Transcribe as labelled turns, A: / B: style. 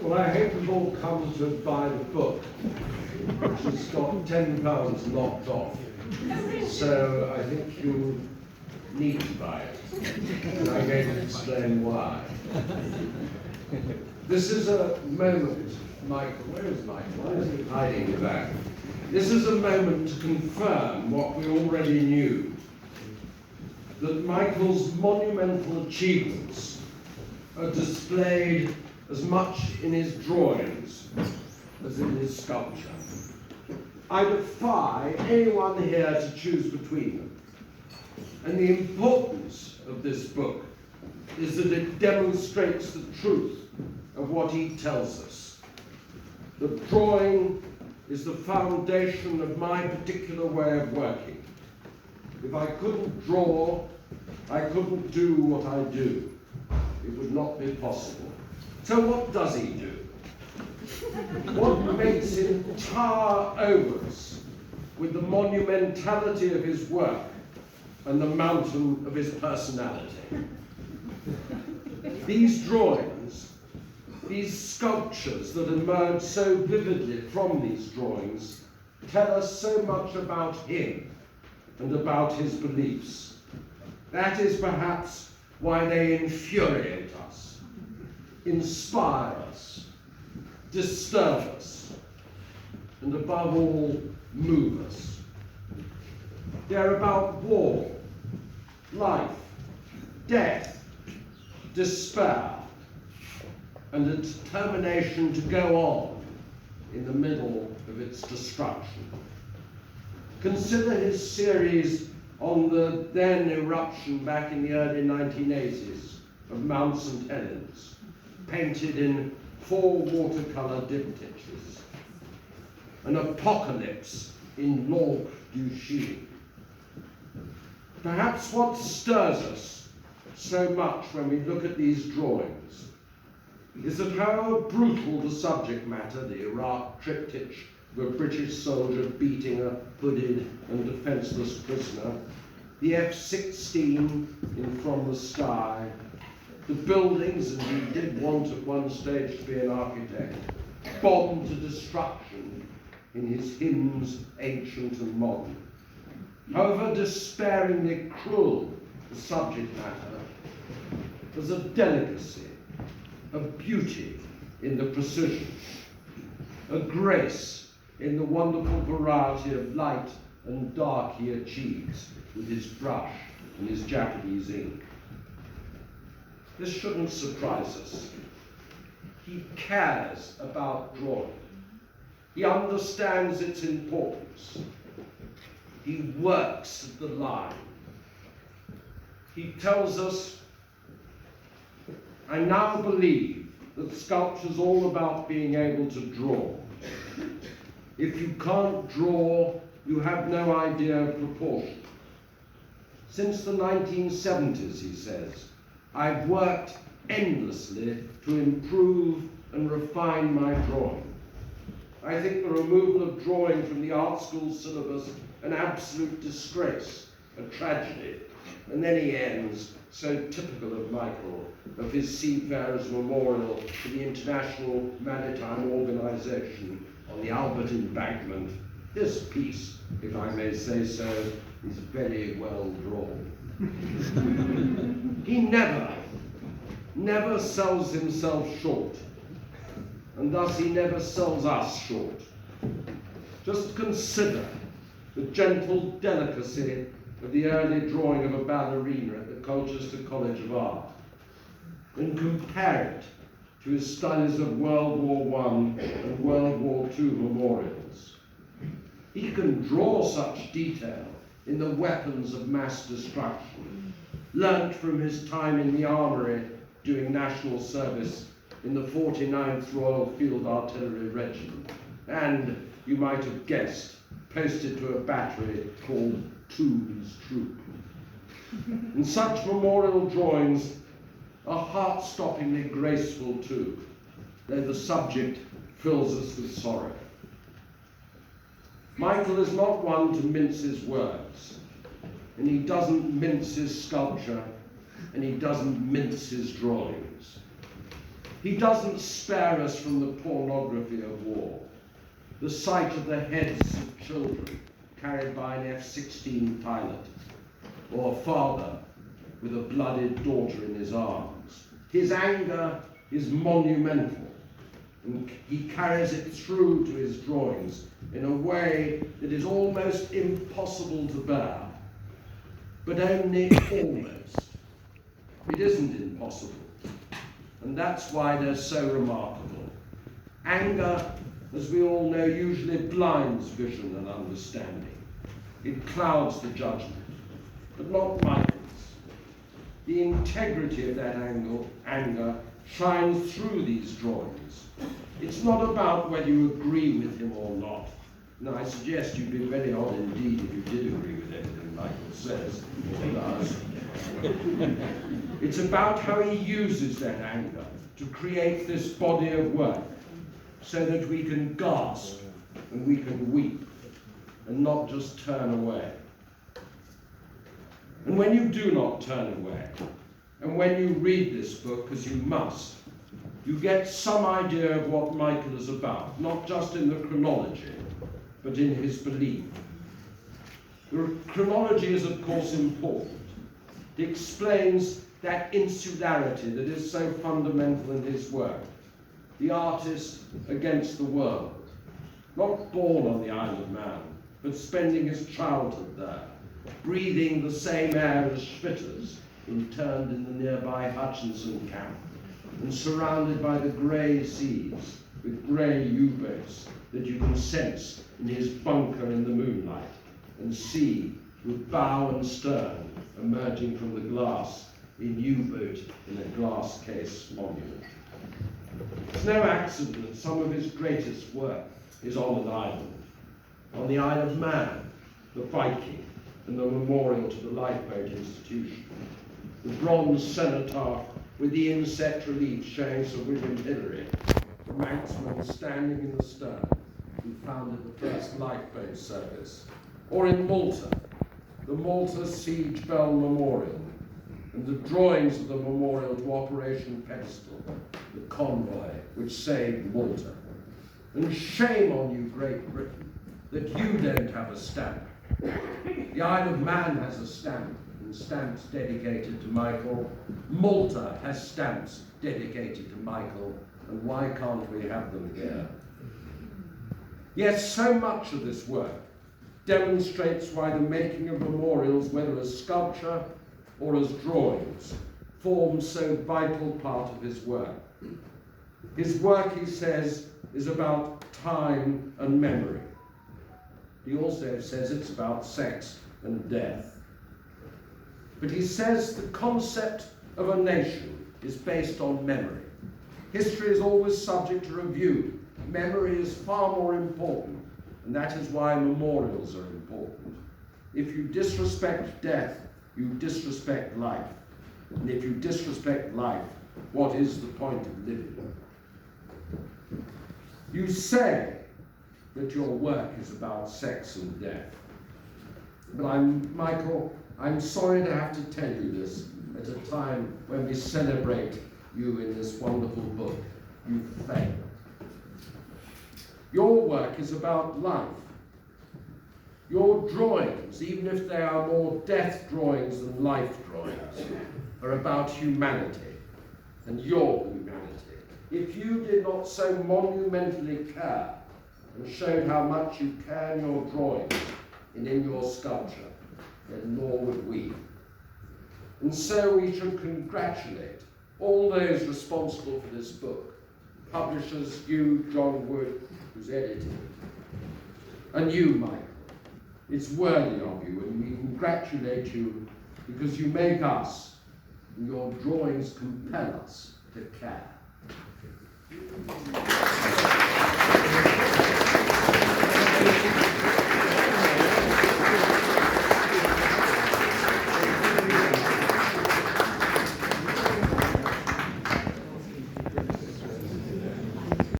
A: Well, I hope you've all come to buy the book, which has got £10 knocked off. So I think you need to buy it. And I'm going to explain why. This is a moment, Michael, where is Michael? Why is he hiding in the back? This is a moment to confirm what we already knew, that Michael's monumental achievements are displayed as much in his drawings as in his sculpture. I defy anyone here to choose between them. And the importance of this book is that it demonstrates the truth of what he tells us. The drawing is the foundation of my particular way of working. If I couldn't draw, I couldn't do what I do. It would not be possible. So what does he do? What makes him tower over us with the monumentality of his work and the mountain of his personality? These drawings, these sculptures that emerge so vividly from these drawings, tell us so much about him and about his beliefs. That is perhaps why they infuriate us, inspire us, disturb us, and above all, move us. They're about war, life, death, despair, and a determination to go on in the middle of its destruction. Consider his series on the then eruption back in the early 1980s of Mount St. Helens, painted in 4 watercolor diptychs, an apocalypse in Langue du Chien. Perhaps what stirs us so much when we look at these drawings is that however brutal the subject matter, the Iraq triptych of a British soldier beating a hooded and defenseless prisoner, the F-16 in From the Sky, the buildings, and he did want at one stage to be an architect, bombed to destruction in his hymns, ancient and modern. However despairingly cruel the subject matter, there's a delicacy, a beauty in the precision, a grace in the wonderful variety of light and dark he achieves with his brush and his Japanese ink. This shouldn't surprise us. He cares about drawing. He understands its importance. He works at the line. He tells us, I now believe that sculpture's all about being able to draw. If you can't draw, you have no idea of proportion. Since the 1970s, he says, I've worked endlessly to improve and refine my drawing. I think the removal of drawing from the art school syllabus an absolute disgrace, a tragedy. And then he ends, so typical of Michael, of his Seafarers Memorial to the International Maritime Organization on the Albert Embankment. This piece, if I may say so, is very well drawn. He never sells himself short, and thus he never sells us short. Just consider the gentle delicacy of the early drawing of a ballerina at the Colchester College of Art, and compare it to his studies of World War I and World War II memorials. He can draw such detail in the weapons of mass destruction, learnt from his time in the armory doing national service in the 49th Royal Field Artillery Regiment, and, you might have guessed, posted to a battery called Tombs Troop. And such memorial drawings are heart-stoppingly graceful too, though the subject fills us with sorrow. Michael is not one to mince his words, and he doesn't mince his sculpture, and he doesn't mince his drawings. He doesn't spare us from the pornography of war, the sight of the heads of children carried by an F-16 pilot, or a father with a blooded daughter in his arms. His anger is monumental, and he carries it through to his drawings in a way that is almost impossible to bear, but only almost. It isn't impossible, and that's why they're so remarkable. Anger, as we all know, usually blinds vision and understanding. It clouds the judgment, but not Michael's. The integrity of that anger shines through these drawings. It's not about whether you agree with him or not. Now, I suggest you'd be very odd indeed if you did agree with everything Michael says or does. It's about how he uses that anger to create this body of work so that we can gasp and we can weep and not just turn away. And when you do not turn away, and when you read this book, as you must, you get some idea of what Michael is about, not just in the chronology, but in his belief. The chronology is, of course, important. It explains that insularity that is so fundamental in his work. The artist against the world, not born on the Isle of Man, but spending his childhood there, breathing the same air as Schwitter's, interned in the nearby Hutchinson camp, and surrounded by the grey seas with grey U-boats that you can sense in his bunker in the moonlight, and see with bow and stern emerging from the glass in U-boat in a glass case monument. It's no accident that some of his greatest work is on an island, on the Isle of Man, the Viking, and the memorial to the Lifeboat Institution. The bronze cenotaph with the inset relief showing Sir William Hillary, the Manxman standing in the stern, who founded the first lifeboat service. Or in Malta, the Malta Siege Bell Memorial, and the drawings of the memorial to Operation Pedestal, the convoy which saved Malta. And shame on you, Great Britain, that you don't have a stamp. The Isle of Man has a stamp, and stamps dedicated to Michael. Malta has stamps dedicated to Michael, and why can't we have them here? Yes, so much of this work demonstrates why the making of memorials, whether as sculpture or as drawings, forms so vital part of his work. His work, he says, is about time and memory. He also says it's about sex and death. But he says the concept of a nation is based on memory. History is always subject to review. Memory is far more important, and that is why memorials are important. If you disrespect death, you disrespect life. And if you disrespect life, what is the point of living? You say that your work is about sex and death. But Michael, I'm sorry to have to tell you this at a time when we celebrate you in this wonderful book. You failed. Your work is about life. Your drawings, even if they are more death drawings than life drawings, are about humanity and your humanity. If you did not so monumentally care and showed how much you care in your drawings and in your sculpture, then nor would we. And so we should congratulate all those responsible for this book, publishers, you, John Wood, who's edited it, and you, Michael. It's worthy of you, and we congratulate you because you make us, and your drawings compel us to care.